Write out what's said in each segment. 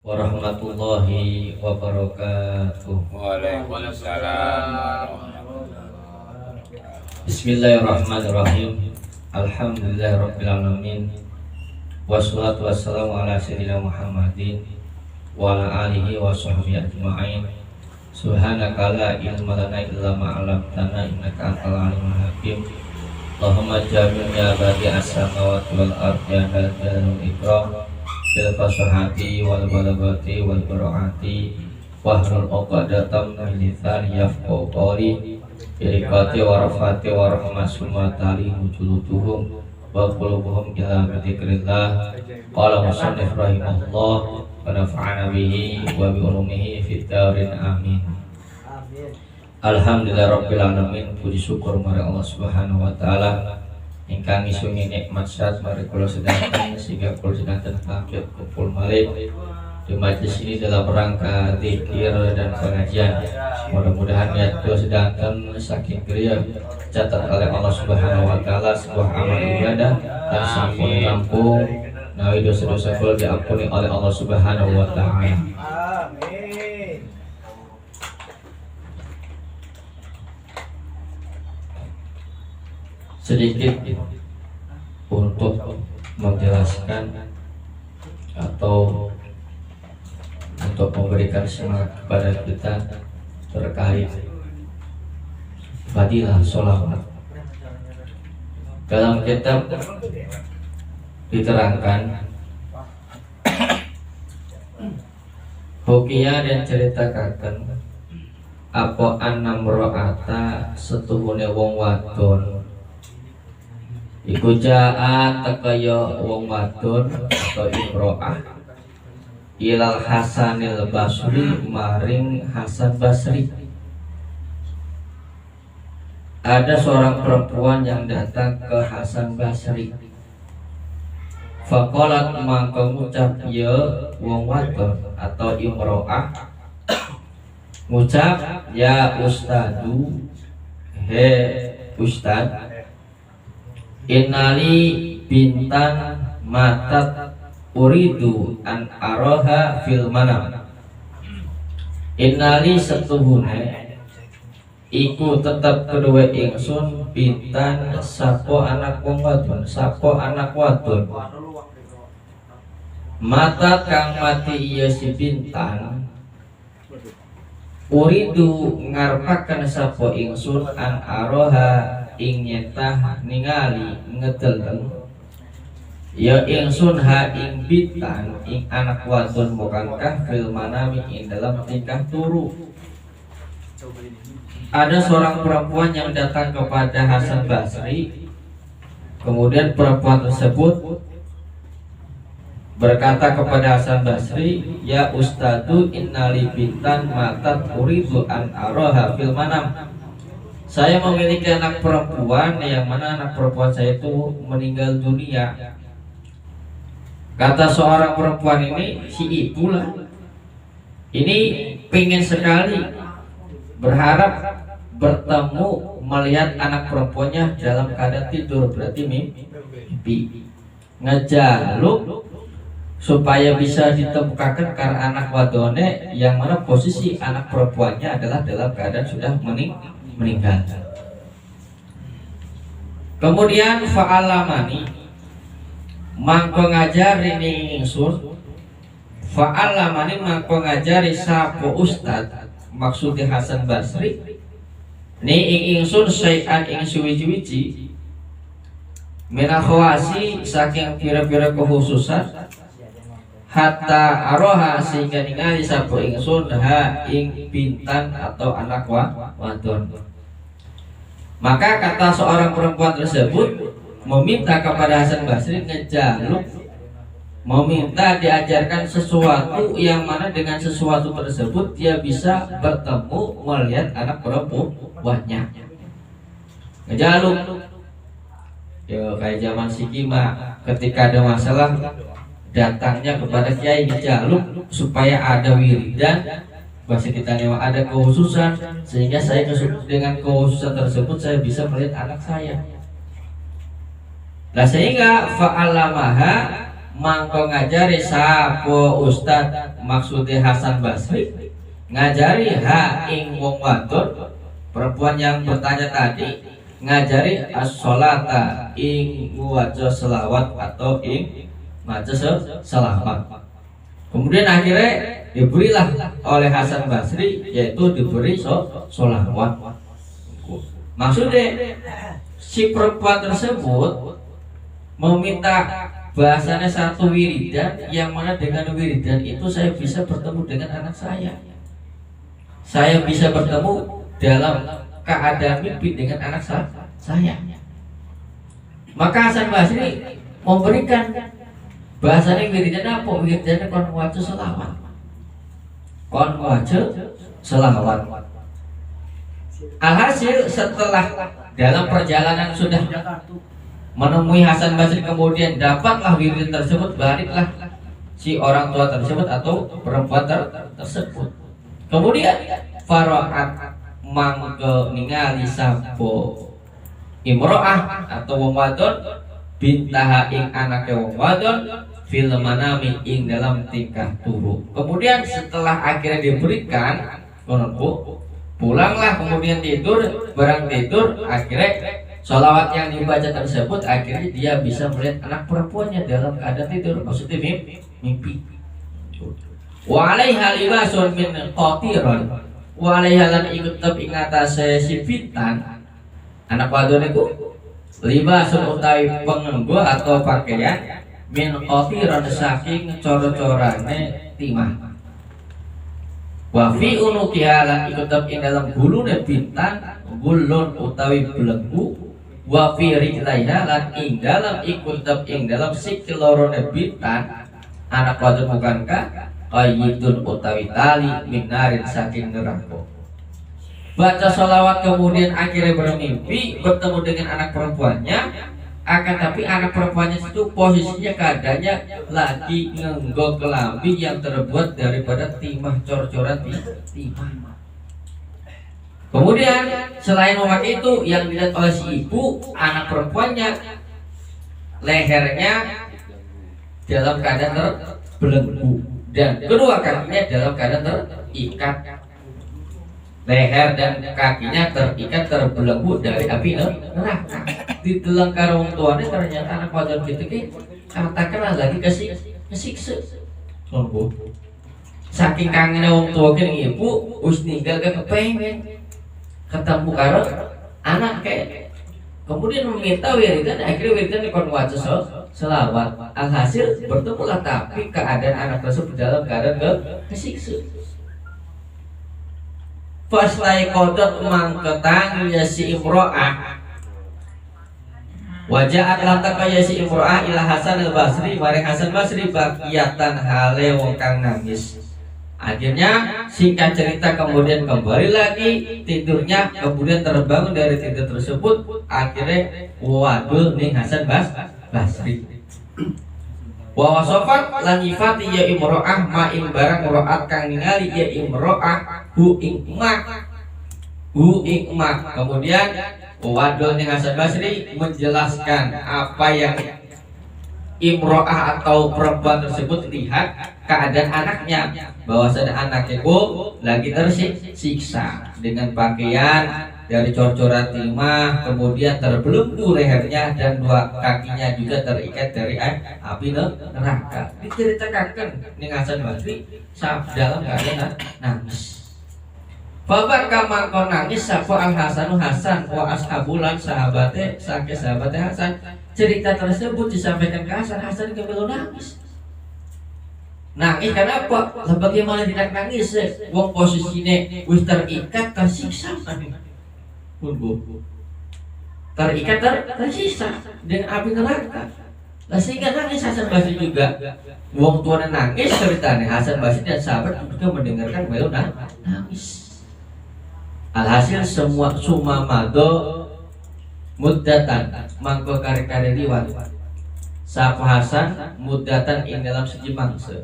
warahmatullahi wabarakatuh. Waalaikumsalam. Bismillahirrahmanirrahim. Alhamdulillahirabbil alamin. Wassalatu wassalamu ala sayyidina Muhammadin wa ala alihi wa sahbihi ajma'in. Subhanaka la ilma lana illa ma 'allamtana innaka antal alimul hakim. Allahumma jami'na ya badi as-samawati wal ardi ya dzal jalali wal ikram bil fasahati wal balagati wal bara'ati wahlul 'uqdatam min lisani yafqahu qawli birikati wa rafati wa rahmasumati wujuluduhum wa qulubuhum ila dzikrillah. Qala musannif rahimahullah wa nafa'ana bihi wa bi ulumihi fid darin amin. Alhamdulillah rabbil alamin. Puji syukur mari Allah Subhanahu wa taala ingkang isungi nikmat syat mari kula sedanten sehingga kula sedanten saged kumpul malih di majelis ini dalam rangka zikir dan pengajian. Mudah-mudahan niat kula sedanten saking kriya catat oleh Allah Subhanahu wa taala sebuah amal ibadah dan sampun rampung nawi dosa-dosa kula diampuni oleh Allah Subhanahu wa taala. Sedikit untuk menjelaskan atau untuk memberikan semangat kepada kita terkait fadilah sholawat. Dalam kitab diterangkan Hukiyah dan ceritakan apa annam ro'ata setuhune wong wadon iku jaa takaya wong wadon atau imro'ah ilal Hasanil Basri maring Hasan Basri. Ada seorang perempuan yang datang ke Hasan Basri. Faqalat maka ngucap ya wong wadon atau imro'ah ngucap ya ustadu he ustad innali bintan matat uridu an aroha fil manam. Innali setuhune iku tetap kedua ingsun bintan sapo anak wong wadon, sapo anak wadon matat kang mati iya si bintan uridu ngarepaken sapo ingsun an aroha ing nyetah ningali ngedeleng ya ingsun ha ing bitan ing anak wadon bukankah fil manami ing dalam tingkah turu. Ada seorang perempuan yang datang kepada Hasan Basri, kemudian perempuan tersebut berkata kepada Hasan Basri, ya ustadu innali bitan matat uridu an aroha fil manam. Saya memiliki anak perempuan yang mana anak perempuan saya itu meninggal dunia. Kata seorang perempuan ini, si ibulah ini pengen sekali berharap bertemu melihat anak perempuannya dalam keadaan tidur, berarti mimpi ngejaluk supaya bisa ditemukan karena anak wadone yang mana posisi anak perempuannya adalah dalam keadaan sudah meninggal. Kemudian fa'alamani mangko ngajari ning ingsun, fa'alamani mangko ngajari sapo ustad maksudnya Hasan Basri ni ing ingsun syai'an ing suwi-wiji menakhwasi saking pira-pira kekhususan hatta aroha sehingga ningali sapo ingsun ha ing bintan atau anak wadon. Maka kata seorang perempuan tersebut meminta kepada Hasan Basri ngejaluk, meminta diajarkan sesuatu yang mana dengan sesuatu tersebut dia bisa bertemu melihat anak perempuannya. Ngejaluk ya kayak zaman Sikima ketika ada masalah datangnya kepada kiai ngejaluk supaya ada wiridan bahasa kita ada kekhususan sehingga saya dengan kekhususan tersebut saya bisa melihat anak saya. Nah sehingga fa'alamaha mangko ngajari sapo Ustad maksudnya Hasan Basri ngajari ing wong wadon perempuan yang bertanya tadi ngajari as-sholata ing waca selawat atau ing maca selawat. Kemudian akhirnya diberilah oleh Hasan Basri yaitu diberi sholawat. Maksudnya si perempuan tersebut meminta bahasanya satu wiridan yang mana dengan wiridan itu saya bisa bertemu dengan anak saya. Saya bisa bertemu dalam keadaan mimpi dengan anak saya. Maka Hasan Basri memberikan bahasanya wiridan apa? Wiridannya kon waca selawat. Kon waca selawat. Alhasil setelah dalam perjalanan sudah menemui Hasan Basri kemudian dapatlah wiridan tersebut, baliklah si orang tua tersebut atau perempuan tersebut. Kemudian faraat mangke ningali sapo imro'ah atau wong wadon bintaha ing anake wong wadon fil manami ing dalam tingkah turu. Kemudian setelah akhirnya diberikan kononku pulanglah kemudian tidur, barang tidur akhirnya sholawat yang dibaca tersebut akhirnya dia bisa melihat anak perempuannya dalam keadaan tidur, maksudnya mimpi. Wa alaiha libasun min qatiran wa alaiha lan ikut ing atase sipitan anak wadon iku libasun utawi pengenggo atau pakaian min qatiran saking coro-corane timah. Wa fi unukiha lan ikut ing dalam gulune bintang gulun utawi belenggu wa fi rijlaiha lan ing dalam ikut ing dalam sikil lorone bintang anak wadon bukankah qayyidun utawi tali minarin saking neraka. Baca sholawat kemudian akhirnya bermimpi bertemu dengan anak perempuannya, akan tapi anak perempuannya itu posisinya keadaannya lagi ngenggok kelambi yang terbuat daripada timah cor-coran timah. Kemudian selain memakai itu yang dilihat oleh si ibu, anak perempuannya lehernya dalam keadaan terbelenggu dan kedua kakinya dalam keadaan terikat. Leher dan kakinya terikat terbelenggu dari api neraka. Di dalam karung tuannya ternyata anak wadon gitu katakanlah lagi kesiksa. Saking kangennya wong tua kene ibu wis ninggal kepengen ketemu karo anak kayak. Kemudian meminta wiridan, akhirnya wiridan dikon waca selawat. Alhasil bertemulah tapi keadaan anak tersebut dalam keadaan kesiksa. Faslai kodot mangketang ya si imro'ah wajahat lantaka ya si imro'ah ila Hasan al-Basri maring Hasan Basri bakiyatan hale wong kang nangis. Akhirnya singkat cerita kemudian kembali lagi tidurnya, kemudian terbangun dari tidur tersebut, akhirnya wadul ning Hasan Basri. Wa wasafat lan nyifati ya imro'ah ma ing barang ro'at kang ningali ya imro'ah hu ing mak. Kemudian wadul ning Hasan Basri menjelaskan apa yang imro'ah atau perempuan tersebut lihat keadaan anaknya, bahwasanya anaknya lagi tersiksa dengan pakaian dari cor-coran timah, kemudian terbelenggu lehernya dan dua kakinya juga terikat dari api neraka. Diceritakan ning Hasan Basri dalam keadaan nangis. Bapak kamangkon nangis sapa al Hasanu Hasan wa ashabulan sahabate saking sahabate Hasan. Cerita tersebut disampaikan ke Hasan. Hasan kembali nangis. Nangis kenapa? Bagaimana tidak nangis? Wong posisinya wis terikat tersiksa. Terikat tersiksa dengan api neraka. Lah sehingga nangis Hasan Basri juga. Wong tuanya nangis ceritanya Hasan Basri dan sahabat juga mendengarkan beliau nangis. Alhasil semua sumamado muddatan mangko kare-kare liwat sapa Hasan muddatan ing dalam siji mangsa.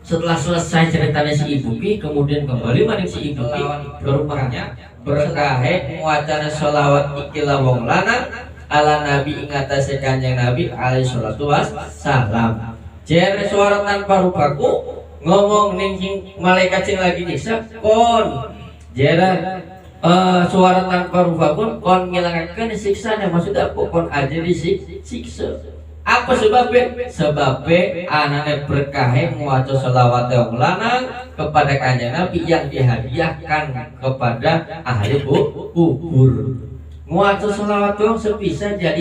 Setelah selesai ceritanya si ibu ki, kemudian kembali maring si ibu ki berupanya berkahe wacana sholawat ikilah wong lanang ala nabi ing atase Kanjeng Nabi alaihi salatu wassalam. Jer suara tanpa rupaku ngomong ning malaikat sing lagi nyiksa kon jera suara tanpa rupaku kon ngilangakeun siksa maksudnya apa kon aja disiksa apa sebabnya anane berkahe maca selawat wong lanang kepada kanjeng Nabi yang dihadiahkan kepada ahli kubur maca selawat wong sepisa jadi